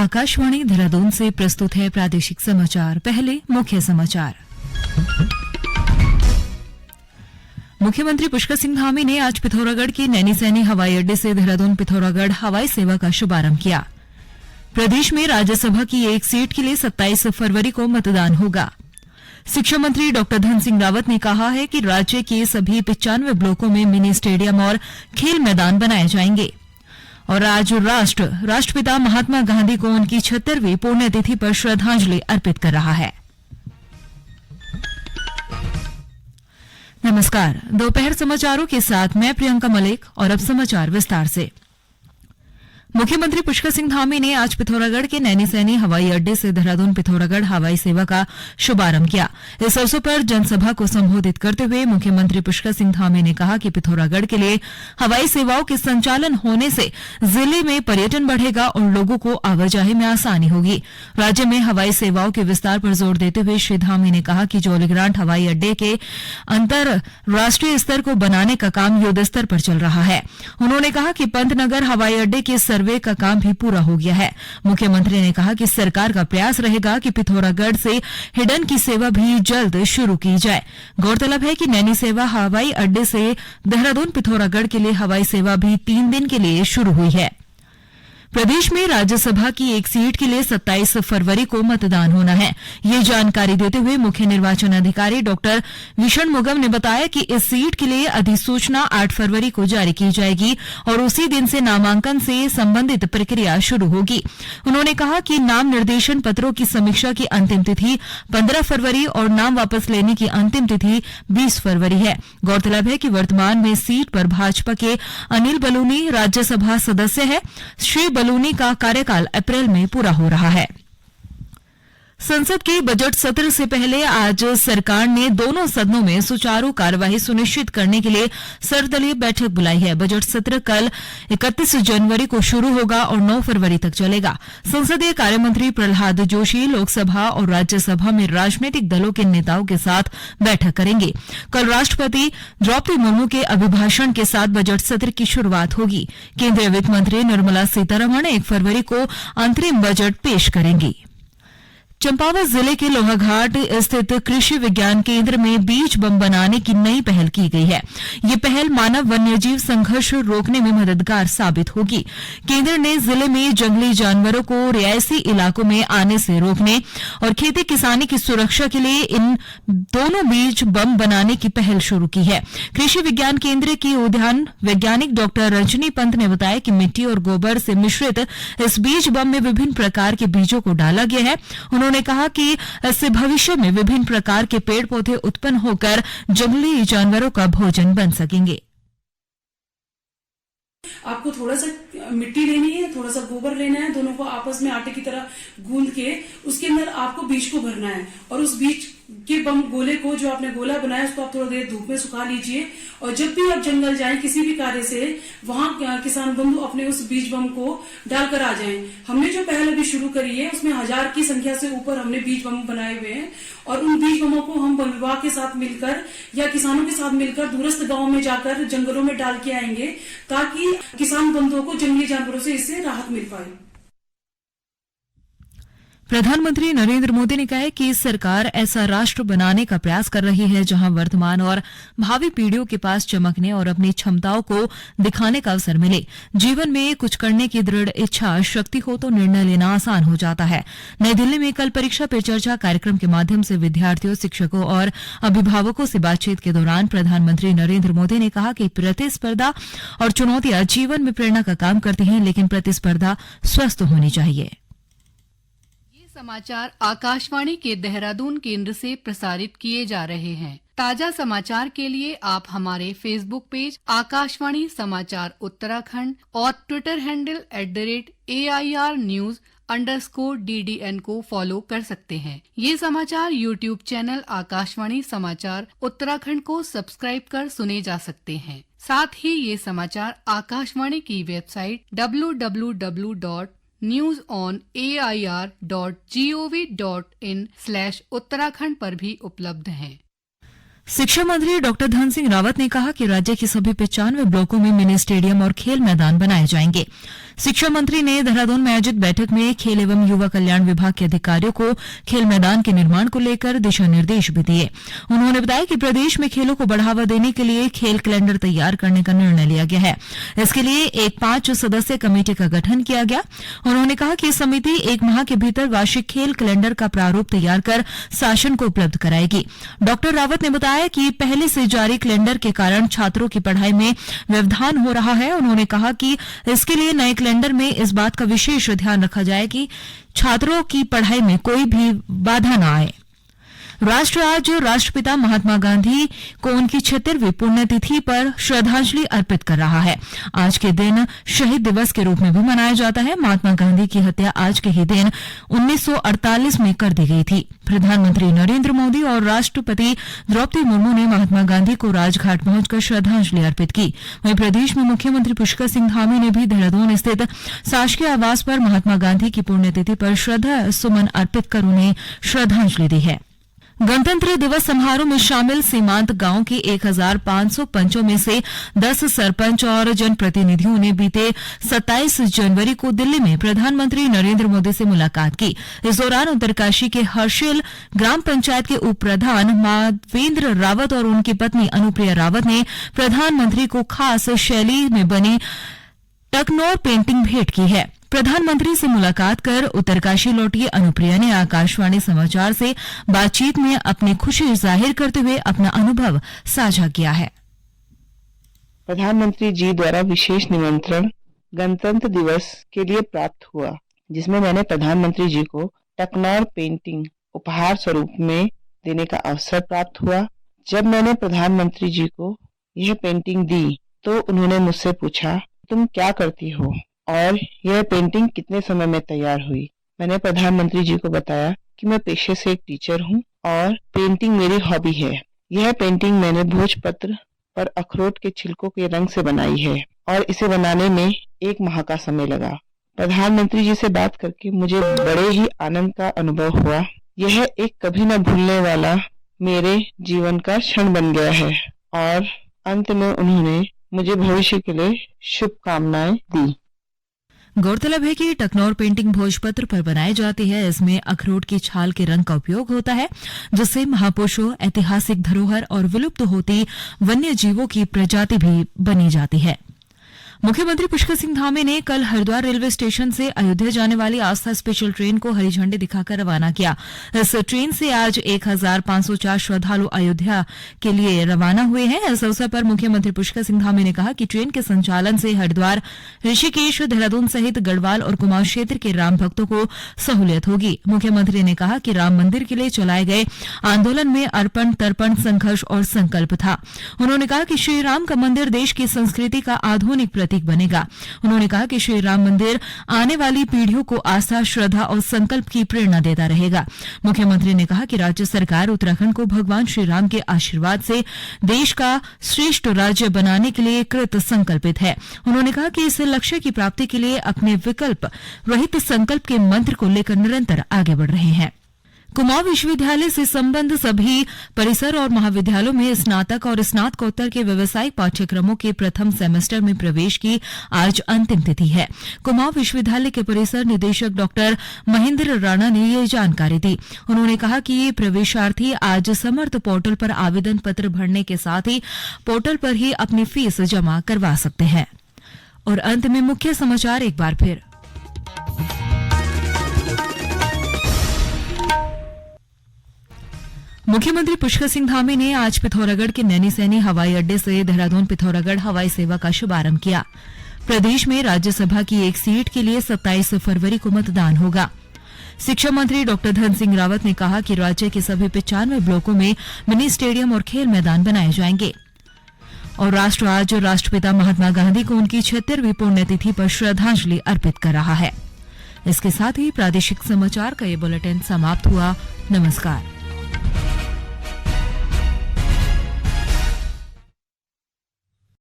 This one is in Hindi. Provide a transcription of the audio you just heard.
आकाशवाणी देहरादून से प्रस्तुत है प्रादेशिक समाचार। पहले मुख्य समाचार। मुख्यमंत्री पुष्कर सिंह धामी ने आज पिथौरागढ़ के नैनीसैनी हवाई अड्डे से देहरादून पिथौरागढ़ हवाई सेवा का शुभारंभ किया। प्रदेश में राज्यसभा की एक सीट के लिए 27 फरवरी को मतदान होगा। शिक्षा मंत्री डॉ धन सिंह रावत ने कहा है कि राज्य के सभी 95 ब्लॉकों में मिनी स्टेडियम और खेल मैदान बनाए जाएंगे। और आज राष्ट्रपिता महात्मा गांधी को उनकी 76वीं पुण्यतिथि पर श्रद्धांजलि अर्पित कर रहा है। नमस्कार, दोपहर समाचारों के साथ मैं प्रियंका मलिक और अब समाचार विस्तार से। मुख्यमंत्री पुष्कर सिंह धामी ने आज पिथौरागढ़ के नैनीसैनी हवाई अड्डे से देहरादून पिथौरागढ़ हवाई सेवा का शुभारंभ किया। इस अवसर पर जनसभा को संबोधित करते हुए मुख्यमंत्री पुष्कर सिंह धामी ने कहा कि पिथौरागढ़ के लिए हवाई सेवाओं के संचालन होने से जिले में पर्यटन बढ़ेगा और लोगों को आवाजाही में आसानी होगी। राज्य में हवाई सेवाओं के विस्तार पर जोर देते हुए श्री धामी ने कहा कि जौलीग्रांट हवाई अड्डे के अंतरराष्ट्रीय स्तर को बनाने का काम युद्ध स्तर पर चल रहा है। उन्होंने कहा कि पंतनगर हवाई अड्डे के सर्वे का काम भी पूरा हो गया है। मुख्यमंत्री ने कहा कि सरकार का प्रयास रहेगा कि पिथौरागढ़ से हिडन की सेवा भी जल्द शुरू की जाए। गौरतलब है कि नैनी सेवा हवाई अड्डे से देहरादून पिथौरागढ़ के लिए हवाई सेवा भी 3 दिन के लिए शुरू हुई है। प्रदेश में राज्यसभा की एक सीट के लिए 27 फरवरी को मतदान होना है। ये जानकारी देते हुए मुख्य निर्वाचन अधिकारी डॉ विषणमुगम ने बताया कि इस सीट के लिए अधिसूचना 8 फरवरी को जारी की जाएगी और उसी दिन से नामांकन से संबंधित प्रक्रिया शुरू होगी। उन्होंने कहा कि नाम निर्देशन पत्रों की समीक्षा की अंतिम तिथि 15 फरवरी और नाम वापस लेने की अंतिम तिथि 20 फरवरी है। गौरतलब है कि वर्तमान में सीट पर भाजपा के अनिल बलूनी राज्यसभा सदस्य हैं। श्री बलूनी का कार्यकाल अप्रैल में पूरा हो रहा है। संसद के बजट सत्र से पहले आज सरकार ने दोनों सदनों में सुचारू कार्यवाही सुनिश्चित करने के लिए सर्वदलीय बैठक बुलाई है। बजट सत्र कल 31 जनवरी को शुरू होगा और 9 फरवरी तक चलेगा। संसदीय कार्यमंत्री प्रहलाद जोशी लोकसभा और राज्यसभा में राजनीतिक दलों के नेताओं के साथ बैठक करेंगे। कल राष्ट्रपति द्रौपदी मुर्मू के अभिभाषण के साथ बजट सत्र की शुरूआत होगी। केंद्रीय वित्त मंत्री निर्मला सीतारमण 1 फरवरी को अंतरिम बजट पेश करेंगी। चंपावत जिले के लोहाघाट स्थित कृषि विज्ञान केंद्र में बीज बम बनाने की नई पहल की गई है। ये पहल मानव वन्यजीव संघर्ष रोकने में मददगार साबित होगी। केंद्र ने जिले में जंगली जानवरों को रियायती इलाकों में आने से रोकने और खेती किसानी की सुरक्षा के लिए इन दोनों बीज बम बनाने की पहल शुरू की है। कृषि विज्ञान केंद्र की उद्यान वैज्ञानिक डॉ रजनी पंत ने बताया कि मिट्टी और गोबर से मिश्रित इस बीज बम में विभिन्न प्रकार के बीजों को डाला गया है। उन्होंने कहा कि इससे भविष्य में विभिन्न प्रकार के पेड़ पौधे उत्पन्न होकर जंगली जानवरों का भोजन बन सकेंगे। आपको थोड़ा सा मिट्टी लेनी है, थोड़ा सा गोबर लेना है, दोनों को आपस में आटे की तरह गूंद के उसके अंदर आपको बीज को भरना है और उस बीज के बम गोले को जो आपने गोला बनाया उसको आप थोड़ा देर धूप में सुखा लीजिए और जब भी आप जंगल जाएं किसी भी कार्य से वहां किसान बंधु अपने उस बीज बम को डालकर आ जाएं। हमने जो पहल अभी शुरू करी है उसमें 1000 की संख्या से ऊपर हमने बीज बम बनाए हुए हैं और उन बीज बमों को हम वन विभाग के साथ मिलकर या किसानों के साथ मिलकर दूरस्थ गांव में जाकर जंगलों में डाल के आएंगे ताकि किसान बंधुओं को जंगली जानवरों से इससे राहत मिल पाए। प्रधानमंत्री नरेंद्र मोदी ने कहा है कि सरकार ऐसा राष्ट्र बनाने का प्रयास कर रही है जहां वर्तमान और भावी पीढ़ियों के पास चमकने और अपनी क्षमताओं को दिखाने का अवसर मिले। जीवन में कुछ करने की दृढ़ इच्छा शक्ति हो तो निर्णय लेना आसान हो जाता है। नई दिल्ली में कल परीक्षा पे चर्चा कार्यक्रम के माध्यम से विद्यार्थियों, शिक्षकों और अभिभावकों से बातचीत के दौरान प्रधानमंत्री नरेंद्र मोदी ने कहा कि प्रतिस्पर्धा और चुनौतियां जीवन में प्रेरणा का काम करती हैं, लेकिन प्रतिस्पर्धा स्वस्थ होनी चाहिए। समाचार आकाशवाणी के देहरादून केंद्र से प्रसारित किए जा रहे हैं। ताजा समाचार के लिए आप हमारे फेसबुक पेज आकाशवाणी समाचार उत्तराखंड और ट्विटर हैंडल @AIR News_DDN को फॉलो कर सकते हैं। ये समाचार यूट्यूब चैनल आकाशवाणी समाचार उत्तराखंड को सब्सक्राइब कर सुने जा सकते हैं। साथ ही ये समाचार आकाशवाणी की वेबसाइट www.newsonair.gov.in/उत्तराखंड पर भी उपलब्ध हैं। शिक्षा मंत्री डॉ धन सिंह रावत ने कहा कि राज्य के सभी 95 ब्लॉकों में मिनी स्टेडियम और खेल मैदान बनाए जाएंगे। शिक्षा मंत्री ने देहरादून में आयोजित बैठक में खेल एवं युवा कल्याण विभाग के अधिकारियों को खेल मैदान के निर्माण को लेकर दिशा निर्देश भी दिए। उन्होंने बताया कि प्रदेश में खेलों को बढ़ावा देने के लिए खेल कैलेंडर तैयार करने का निर्णय लिया गया है। इसके लिए एक 5 सदस्यीय कमेटी का गठन किया गया। उन्होंने कहा कि समिति 1 माह के भीतर वार्षिक खेल कैलेंडर का प्रारूप तैयार कर शासन को उपलब्ध कराएगी। डॉक्टर रावत ने बताया कि पहले से जारी कैलेंडर के कारण छात्रों की पढ़ाई में व्यवधान हो रहा है। उन्होंने कहा कि इसके लिए नए कैलेंडर में इस बात का विशेष ध्यान रखा जाए कि छात्रों की पढ़ाई में कोई भी बाधा न आए। राष्ट्र आज राष्ट्रपिता महात्मा गांधी को उनकी 76वीं पुण्यतिथि पर श्रद्धांजलि अर्पित कर रहा है। आज के दिन शहीद दिवस के रूप में भी मनाया जाता है। महात्मा गांधी की हत्या आज के ही दिन 1948 में कर दी गई थी। प्रधानमंत्री नरेंद्र मोदी और राष्ट्रपति द्रौपदी मुर्मू ने महात्मा गांधी को राजघाट पहुंचकर श्रद्धांजलि अर्पित की। वहीं प्रदेश में मुख्यमंत्री पुष्कर सिंह धामी ने भी देहरादून स्थित शासकीय आवास पर महात्मा गांधी की पुण्यतिथि पर श्रद्धा सुमन अर्पित कर उन्हें श्रद्धांजलि दी है। गणतंत्र दिवस समारोह में शामिल सीमांत गांव के 1500 पंचों में से 10 सरपंच और जनप्रतिनिधियों ने बीते 27 जनवरी को दिल्ली में प्रधानमंत्री नरेंद्र मोदी से मुलाकात की। इस दौरान उत्तरकाशी के हर्षिल ग्राम पंचायत के उप प्रधान माधवेंद्र रावत और उनकी पत्नी अनुप्रिया रावत ने प्रधानमंत्री को खास शैली में बनी टकनौर पेंटिंग भेंट की है। प्रधानमंत्री से मुलाकात कर उत्तरकाशी लौटी अनुप्रिया ने आकाशवाणी समाचार से बातचीत में अपनी खुशी जाहिर करते हुए अपना अनुभव साझा किया है। प्रधानमंत्री जी द्वारा विशेष निमंत्रण गणतंत्र दिवस के लिए प्राप्त हुआ, जिसमें मैंने प्रधानमंत्री जी को टकनौर पेंटिंग उपहार स्वरूप में देने का अवसर प्राप्त हुआ। जब मैंने प्रधानमंत्री जी को यह पेंटिंग दी तो उन्होंने मुझसे पूछा, तुम क्या करती हो और यह पेंटिंग कितने समय में तैयार हुई। मैंने प्रधानमंत्री जी को बताया कि मैं पेशे से एक टीचर हूँ और पेंटिंग मेरी हॉबी है। यह पेंटिंग मैंने भोजपत्र पर अखरोट के छिलकों के रंग से बनाई है और इसे बनाने में 1 माह का समय लगा। प्रधानमंत्री जी से बात करके मुझे बड़े ही आनंद का अनुभव हुआ। यह एक कभी न भूलने वाला मेरे जीवन का क्षण बन गया है और अंत में उन्होंने मुझे भविष्य के लिए शुभकामनाएं दी। गौरतलब है कि टकनौर पेंटिंग भोजपत्र पर बनाई जाती है। इसमें अखरोट की छाल के रंग का उपयोग होता है, जिससे महापुरुषों, ऐतिहासिक धरोहर और विलुप्त होती वन्य जीवों की प्रजाति भी बनी जाती है। मुख्यमंत्री पुष्कर सिंह धामी ने कल हरिद्वार रेलवे स्टेशन से अयोध्या जाने वाली आस्था स्पेशल ट्रेन को हरी झंडी दिखाकर रवाना किया। इस ट्रेन से आज 1504 श्रद्धालु अयोध्या के लिए रवाना हुए हैं। इस अवसर पर मुख्यमंत्री पुष्कर सिंह धामी ने कहा कि ट्रेन के संचालन से हरिद्वार, ऋषिकेश, देहरादून सहित गढ़वाल और कुमाऊं क्षेत्र के राम भक्तों को सहूलियत होगी। मुख्यमंत्री ने कहा कि राम मंदिर के लिए चलाए गए आंदोलन में अर्पण, तर्पण, संघर्ष और संकल्प था। उन्होंने कहा कि श्री राम का मंदिर देश की संस्कृति का आधुनिक प्रतीक बनेगा। उन्होंने कहा कि श्री राम मंदिर आने वाली पीढ़ियों को आस्था, श्रद्धा और संकल्प की प्रेरणा देता रहेगा। मुख्यमंत्री ने कहा कि राज्य सरकार उत्तराखंड को भगवान श्री राम के आशीर्वाद से देश का श्रेष्ठ राज्य बनाने के लिए कृत संकल्पित है। उन्होंने कहा कि इस लक्ष्य की प्राप्ति के लिए अपने विकल्प रहित संकल्प के मंत्र को लेकर निरंतर आगे बढ़ रहे हैं। कुमाऊं विश्वविद्यालय से संबद्ध सभी परिसर और महाविद्यालयों में स्नातक और स्नातकोत्तर के व्यावसायिक पाठ्यक्रमों के प्रथम सेमेस्टर में प्रवेश की आज अंतिम तिथि है। कुमाऊं विश्वविद्यालय के परिसर निदेशक डॉक्टर महेंद्र राणा ने ये जानकारी दी। उन्होंने कहा कि ये प्रवेशार्थी आज समर्थ पोर्टल पर आवेदन पत्र भरने के साथ ही पोर्टल पर ही अपनी फीस जमा करवा सकते हैं। और अंत में मुख्य समाचार एक बार फिर। मुख्यमंत्री पुष्कर सिंह धामी ने आज पिथौरागढ़ के नैनीसैनी हवाई अड्डे से देहरादून पिथौरागढ़ हवाई सेवा का शुभारंभ किया। प्रदेश में राज्यसभा की एक सीट के लिए 27 फरवरी को मतदान होगा। शिक्षा मंत्री डॉक्टर धन सिंह रावत ने कहा कि राज्य के सभी 95 ब्लॉकों में मिनी स्टेडियम और खेल मैदान बनाए जाएंगे। और राष्ट्र आज राष्ट्रपिता महात्मा गांधी को उनकी 76वीं पुण्यतिथि पर श्रद्धांजलि अर्पित कर रहा है। इसके साथ ही प्रादेशिक समाचार का ये बुलेटिन समाप्त हुआ। नमस्कार।